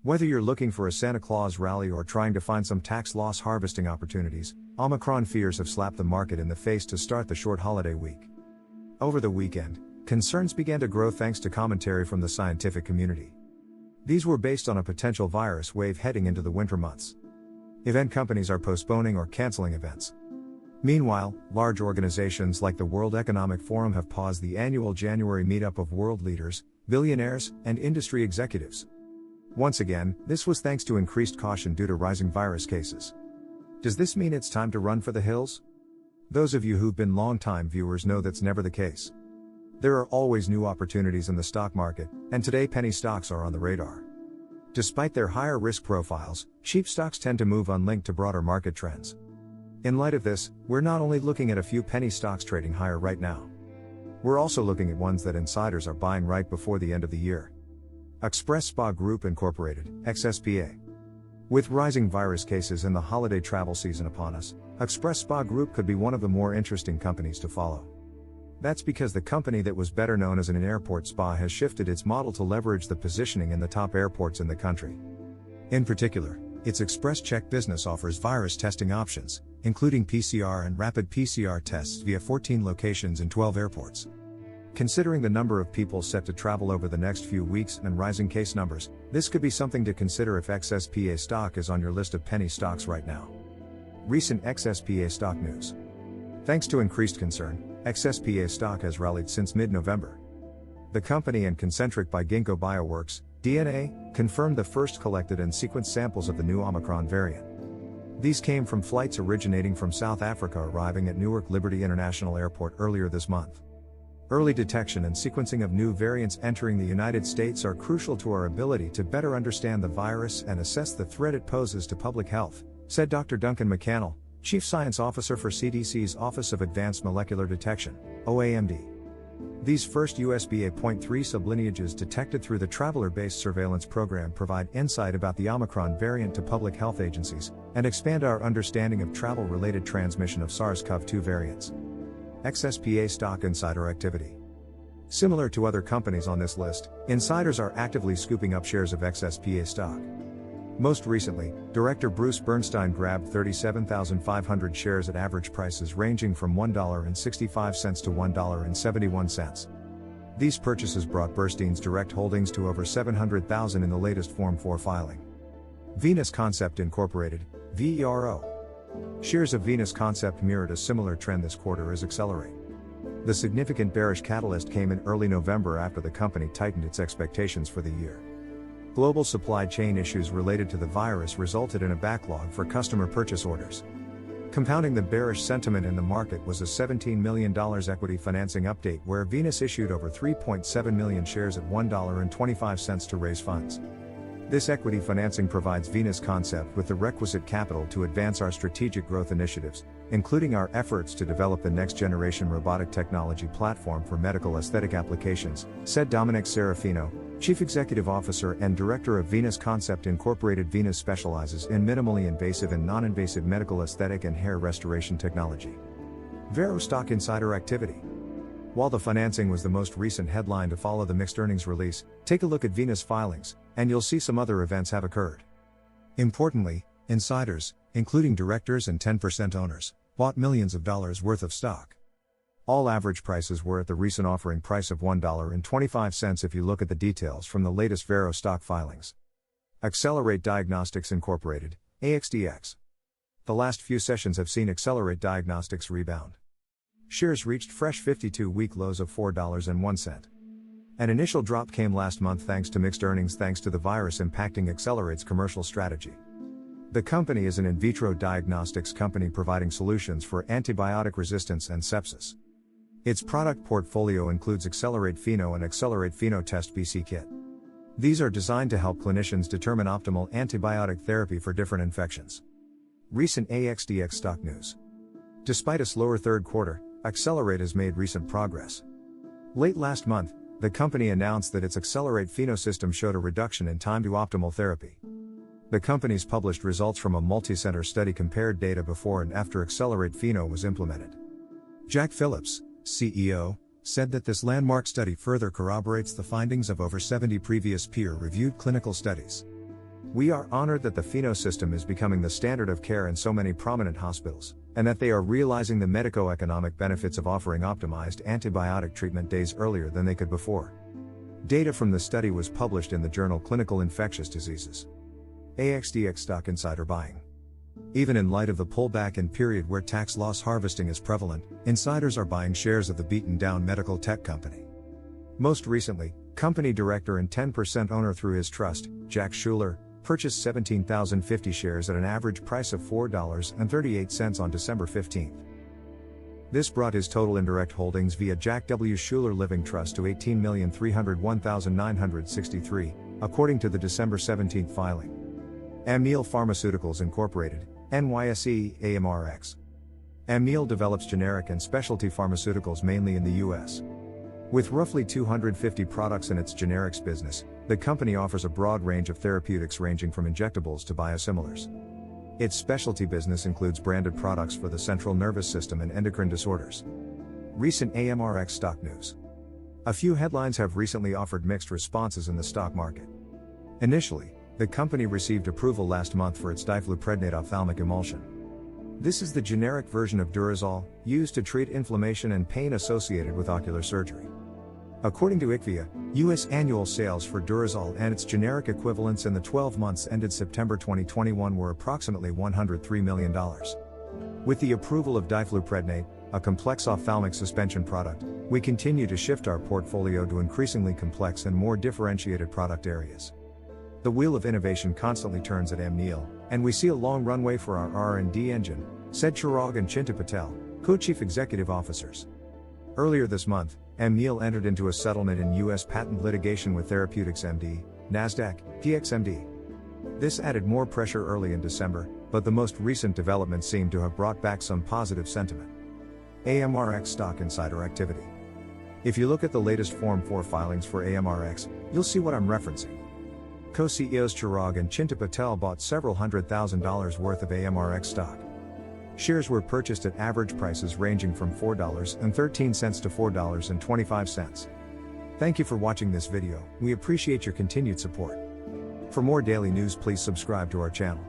Whether you're looking for a Santa Claus rally or trying to find some tax loss harvesting opportunities, Omicron fears have slapped the market in the face to start the short holiday week. Over the weekend, concerns began to grow thanks to commentary from the scientific community. These were based on a potential virus wave heading into the winter months. Event companies are postponing or canceling events. Meanwhile, large organizations like the World Economic Forum have paused the annual January meetup of world leaders, billionaires, and industry executives. Once again, this was thanks to increased caution due to rising virus cases. Does this mean it's time to run for the hills? Those of you who've been long-time viewers know that's never the case. There are always new opportunities in the stock market, and today penny stocks are on the radar. Despite their higher risk profiles, cheap stocks tend to move unlinked to broader market trends. In light of this, we're not only looking at a few penny stocks trading higher right now. We're also looking at ones that insiders are buying right before the end of the year. Express Spa Group Incorporated, XSPA. With rising virus cases and the holiday travel season upon us, Express Spa Group could be one of the more interesting companies to follow. That's because the company that was better known as an airport spa has shifted its model to leverage the positioning in the top airports in the country. In particular, its Express Check business offers virus testing options, including PCR and rapid PCR tests via 14 locations in 12 airports. Considering the number of people set to travel over the next few weeks and rising case numbers, this could be something to consider if XSPA stock is on your list of penny stocks right now. Recent XSPA stock news. Thanks to increased concern, XSPA stock has rallied since mid-November. The company and Concentric by Ginkgo Bioworks, DNA, confirmed the first collected and sequenced samples of the new Omicron variant. These came from flights originating from South Africa arriving at Newark Liberty International Airport earlier this month. Early detection and sequencing of new variants entering the United States are crucial to our ability to better understand the virus and assess the threat it poses to public health, said Dr. Duncan McCannell, Chief Science Officer for CDC's Office of Advanced Molecular Detection, OAMD. These first USBA.3 sublineages detected through the Traveler-Based Surveillance Program provide insight about the Omicron variant to public health agencies, and expand our understanding of travel-related transmission of SARS-CoV-2 variants. XSPA stock insider activity. Similar to other companies on this list, insiders are actively scooping up shares of XSPA stock. Most recently, Director Bruce Bernstein grabbed 37,500 shares at average prices ranging from $1.65 to $1.71. These purchases brought Bernstein's direct holdings to over 700,000 in the latest Form 4 filing. Venus Concept Incorporated, VERO. Shares of Venus Concept mirrored a similar trend this quarter as Accelerate. The significant bearish catalyst came in early November after the company tightened its expectations for the year. Global supply chain issues related to the virus resulted in a backlog for customer purchase orders. Compounding the bearish sentiment in the market was a $17 million equity financing update where Venus issued over 3.7 million shares at $1.25 to raise funds. This equity financing provides Venus Concept with the requisite capital to advance our strategic growth initiatives, including our efforts to develop the next-generation robotic technology platform for medical aesthetic applications, said Dominic Serafino, Chief Executive Officer and Director of Venus Concept Incorporated. Venus specializes in minimally invasive and non-invasive medical aesthetic and hair restoration technology. Vero stock insider activity. While the financing was the most recent headline to follow the mixed earnings release, take a look at Venus filings, and you'll see some other events have occurred. Importantly, insiders, including directors and 10% owners, bought millions of dollars worth of stock. All average prices were at the recent offering price of $1.25 if you look at the details from the latest Vero stock filings. Accelerate Diagnostics Incorporated, AXDX. The last few sessions have seen Accelerate Diagnostics rebound. Shares reached fresh 52-week lows of $4.01. An initial drop came last month thanks to mixed earnings thanks to the virus impacting Accelerate's commercial strategy. The company is an in vitro diagnostics company providing solutions for antibiotic resistance and sepsis. Its product portfolio includes Accelerate Pheno and Accelerate Pheno Test BC Kit. These are designed to help clinicians determine optimal antibiotic therapy for different infections. Recent AXDX stock news. Despite a slower third quarter, Accelerate has made recent progress. Late last month, the company announced that its Accelerate Pheno system showed a reduction in time to optimal therapy. The company's published results from a multi-center study compared data before and after Accelerate Pheno was implemented. Jack Phillips, CEO, said that this landmark study further corroborates the findings of over 70 previous peer-reviewed clinical studies. We are honored that the Pheno system is becoming the standard of care in so many prominent hospitals, and that they are realizing the medico-economic benefits of offering optimized antibiotic treatment days earlier than they could before. Data from the study was published in the journal Clinical Infectious Diseases. AXDX stock insider buying. Even in light of the pullback and period where tax loss harvesting is prevalent, insiders are buying shares of the beaten-down medical tech company. Most recently, company director and 10% owner through his trust, Jack Schuler, purchased 17,050 shares at an average price of $4.38 on December 15. This brought his total indirect holdings via Jack W. Schuler Living Trust to 18,301,963, according to the December 17 filing. Amneal Pharmaceuticals Incorporated, NYSE, AMRX. Amneal develops generic and specialty pharmaceuticals mainly in the U.S. With roughly 250 products in its generics business, the company offers a broad range of therapeutics ranging from injectables to biosimilars. Its specialty business includes branded products for the central nervous system and endocrine disorders. Recent AMRX stock news. A few headlines have recently offered mixed responses in the stock market. Initially, the company received approval last month for its difluprednate ophthalmic emulsion. This is the generic version of Durezol, used to treat inflammation and pain associated with ocular surgery. According to IQVIA, U.S. annual sales for Durezol and its generic equivalents in the 12 months ended September 2021 were approximately $103 million. With the approval of difluprednate, a complex ophthalmic suspension product, we continue to shift our portfolio to increasingly complex and more differentiated product areas. The wheel of innovation constantly turns at Amneal, and we see a long runway for our R&D engine, said Chirag and Chintu Patel, co-chief executive officers. Earlier this month, Amneal entered into a settlement in U.S. patent litigation with Therapeutics MD, Nasdaq, PXMD. This added more pressure early in December, but the most recent developments seem to have brought back some positive sentiment. AMRX stock insider activity. If you look at the latest Form 4 filings for AMRX, you'll see what I'm referencing. Co-CEOs Chirag and Chintu Patel bought several $100,000 worth of AMRX stock. Shares were purchased at average prices ranging from $4.13 to $4.25. Thank you for watching this video, we appreciate your continued support. For more daily news, please subscribe to our channel.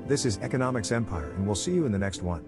This is Economics Empire, and we'll see you in the next one.